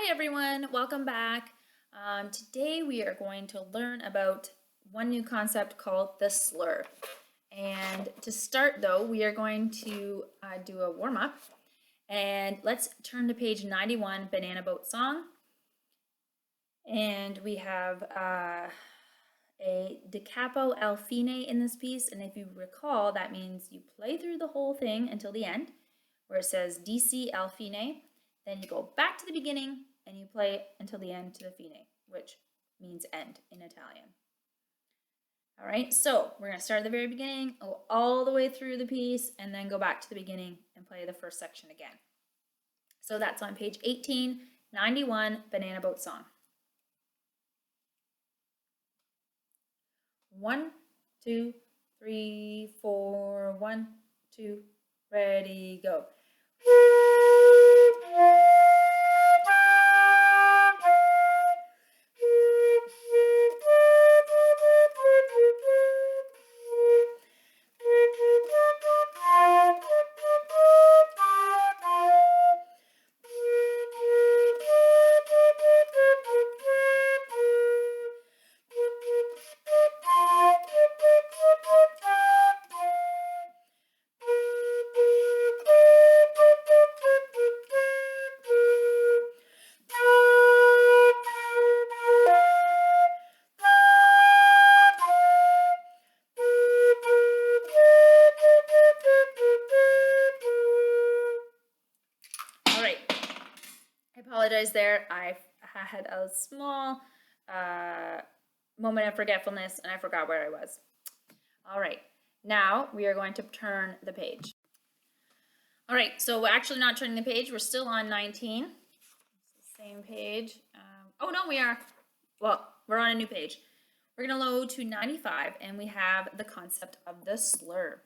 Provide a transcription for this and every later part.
Hi everyone, welcome back. Today we are going to learn about one new concept called the slur. And to start though, we are going to do a warm-up. And let's turn to page 91, Banana Boat Song. And we have a da capo al fine in this piece. And if you recall, that means you play through the whole thing until the end, where it says DC al fine. Then you go back to the beginning and you play until the end to the fine, which means end in Italian. All right, so we're gonna start at the very beginning, go all the way through the piece, and then go back to the beginning and play the first section again. So that's on page 1891, Banana Boat Song. 1, 2, 3, 4, 1, 2, ready, go. I apologize there. I had a small moment of forgetfulness and I forgot where I was. All right, now we are going to turn the page. All right, so we're actually not turning the page. We're still on 19. It's the same page. Oh no, we are. Well, we're on a new page. We're going to load to 95 and we have the concept of the slur.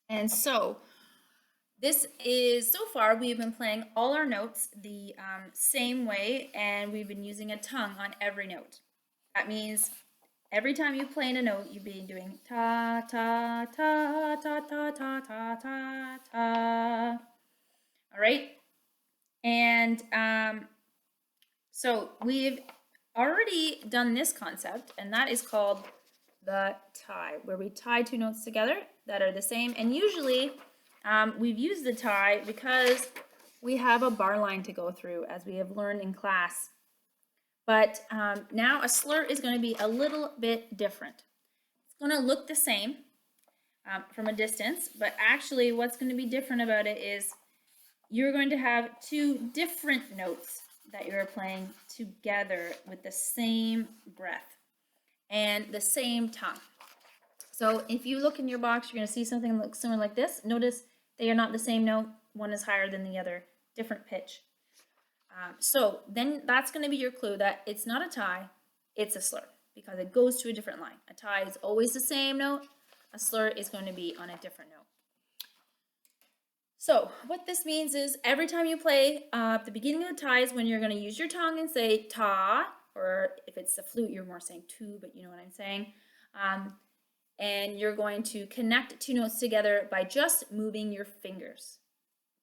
And so this is, so far, we've been playing all our notes the same way, and we've been using a tongue on every note. That means every time you play in a note, you've been doing ta, ta, ta, ta, ta, ta, ta, ta, ta. All right? And so we've already done this concept, and that is called the tie, where we tie two notes together that are the same, and usually we've used the tie because we have a bar line to go through, as we have learned in class. But now a slur is going to be a little bit different. It's going to look the same from a distance, but actually what's going to be different about it is you're going to have two different notes that you're playing together with the same breath and the same tongue. So if you look in your box, you're going to see something that looks similar like this. Notice they are not the same note. One is higher than the other, different pitch. So then that's going to be your clue that it's not a tie, it's a slur, because it goes to a different line. A tie is always the same note. A slur is going to be on a different note. So what this means is every time you play, the beginning of the tie is when you're going to use your tongue and say ta, or if it's the flute, you're more saying tu, but you know what I'm saying. And you're going to connect two notes together by just moving your fingers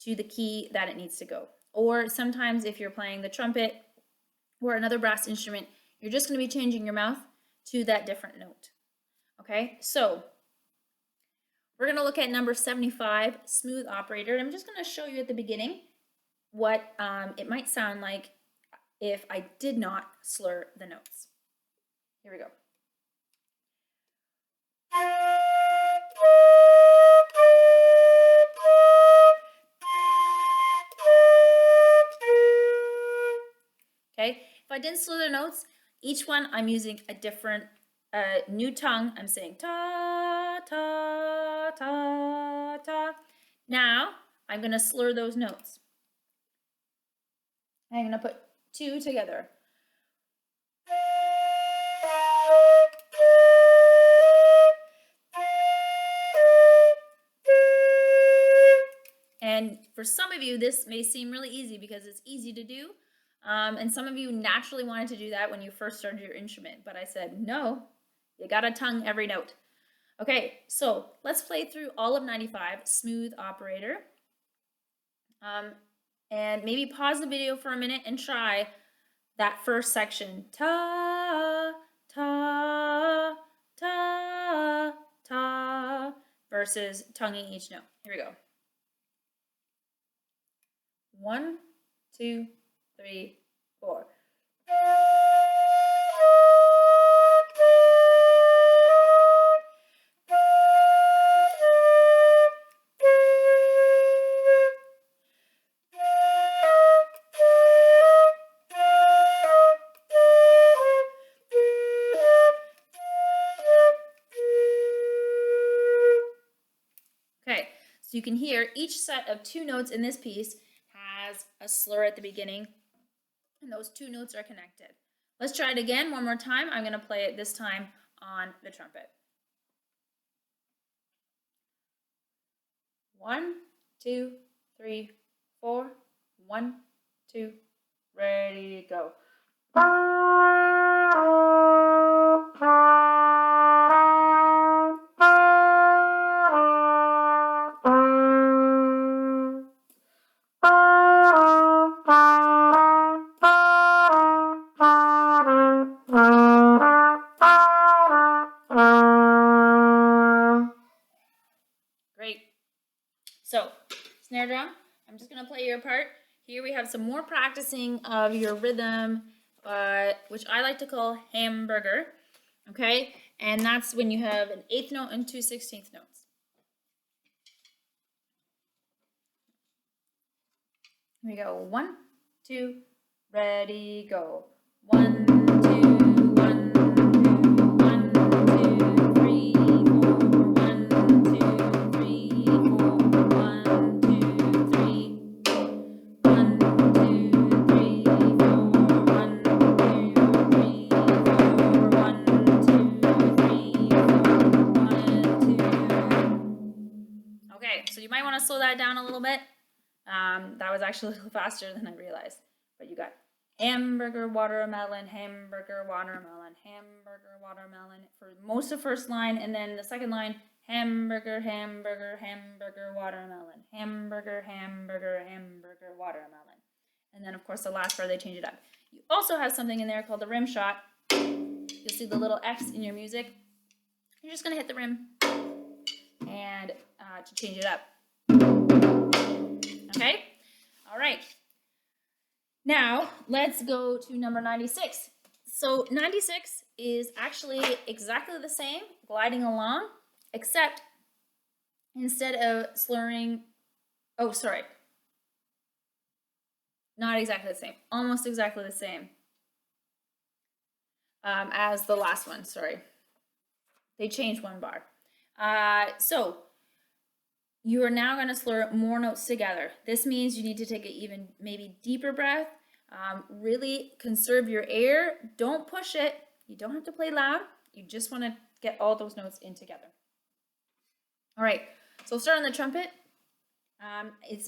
to the key that it needs to go. Or sometimes if you're playing the trumpet or another brass instrument, you're just going to be changing your mouth to that different note. Okay, so we're going to look at number 75, smooth operator. I'm just going to show you at the beginning what it might sound like if I did not slur the notes. Here we go. Okay, if I didn't slur the notes, each one I'm using a different new tongue. I'm saying ta, ta, ta, ta. Now I'm going to slur those notes. I'm going to put two together. And for some of you, this may seem really easy because it's easy to do. And some of you naturally wanted to do that when you first started your instrument. But I said, no, you got to tongue every note. Okay, so let's play through all of 95, smooth operator. And maybe pause the video for a minute and try that first section. Ta, ta, ta, ta, versus tonguing each note. Here we go. 1, 2, 3, 4. Okay, so you can hear each set of 2 notes in this piece has a slur at the beginning, and those 2 notes are connected. Let's try it again one more time. I'm going to play it this time on the trumpet. 1, 2, 3, 4. 1, 2, ready, go. Great. So, snare drum, I'm just going to play your part. Here we have some more practicing of your rhythm, which I like to call hamburger, okay? And that's when you have an 8th note and 2 16th notes. Here we go. 1, 2, ready, go. 1, 2, 1, 2, 1, 2, 3, 4. 1, 2, 3, 4. 1, 2, 3. 1, 2, 3, 4. 1, 2, 3, 4. 1, 2, 3, 4. 1, 2. Okay, so you might want to slow that down a little bit. That was actually a little faster than I realized, but you got hamburger, watermelon, hamburger, watermelon, hamburger, watermelon for most of first line, and then the second line, hamburger, hamburger, hamburger, watermelon, hamburger, hamburger, hamburger, watermelon. And then of course the last part they change it up. You also have something in there called the rim shot. You'll see the little X in your music. You're just going to hit the rim and to change it up. Okay? All right. Now, let's go to number 96. So 96 is actually exactly the same, gliding along, except instead of slurring, oh, sorry. Not exactly the same, almost exactly the same as the last one, sorry. They changed one bar. So you are now going to slur more notes together. This means you need to take an even maybe deeper breath. Really conserve your air. Don't push it. You don't have to play loud. You just want to get all those notes in together. All right, so we'll start on the trumpet.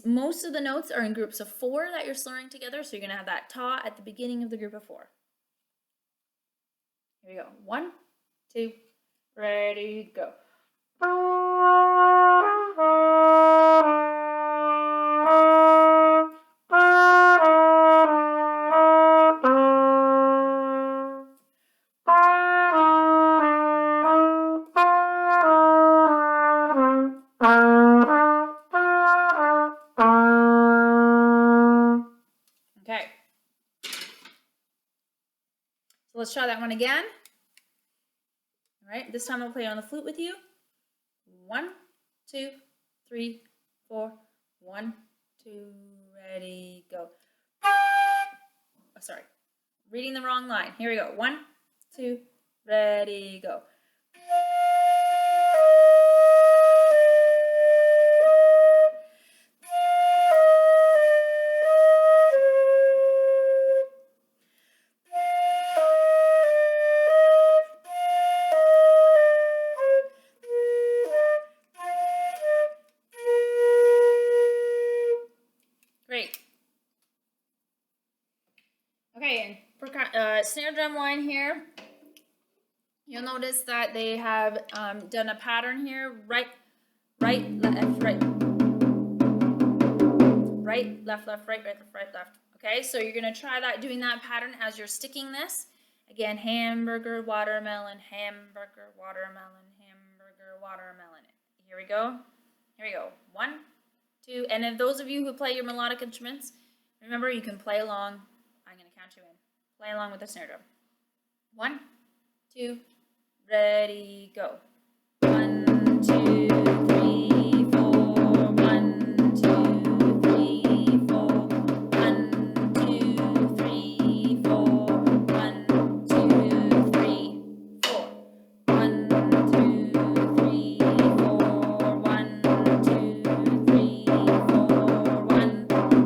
Most of the notes are in groups of 4 that you're slurring together, so you're going to have that ta at the beginning of the group of 4. Here we go. 1, 2, ready, go. Okay. So let's try that one again. All right, this time I'll play on the flute with you. 1, 2, 3, 4. 1, 2, ready, go. Oh, sorry, reading the wrong line. Here we go. 1, 2, ready, go. Great. Okay, and for snare drum line here, you'll notice that they have done a pattern here, right, left, right, right, left, left, right, right, left, right, left. Okay, so you're gonna try that, doing that pattern as you're sticking this. Again, hamburger, watermelon, hamburger, watermelon, hamburger, watermelon. Here we go. Here we go. 1, 2, and if those of you who play your melodic instruments, remember you can play along. I'm gonna count you in. Play along with the snare drum. 1, 2, ready, go. 1, 2, 3, 4. 1, 2, 3, 4. 1, 2, 3, 4. 1, 2, 3, 4. 1, 2, 3, 4. 1, 2, 3, 4. 1,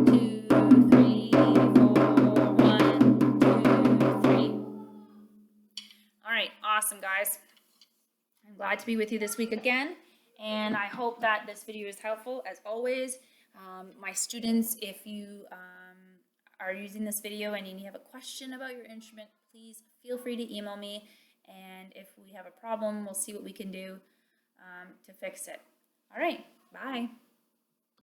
2, 3, 4. 1, 2, 3. All right, awesome, guys. I'm glad to be with you this week again, and I hope that this video is helpful. As always, my students, if you are using this video and you have a question about your instrument, please feel free to email me, and if we have a problem, we'll see what we can do to fix it. All right, bye.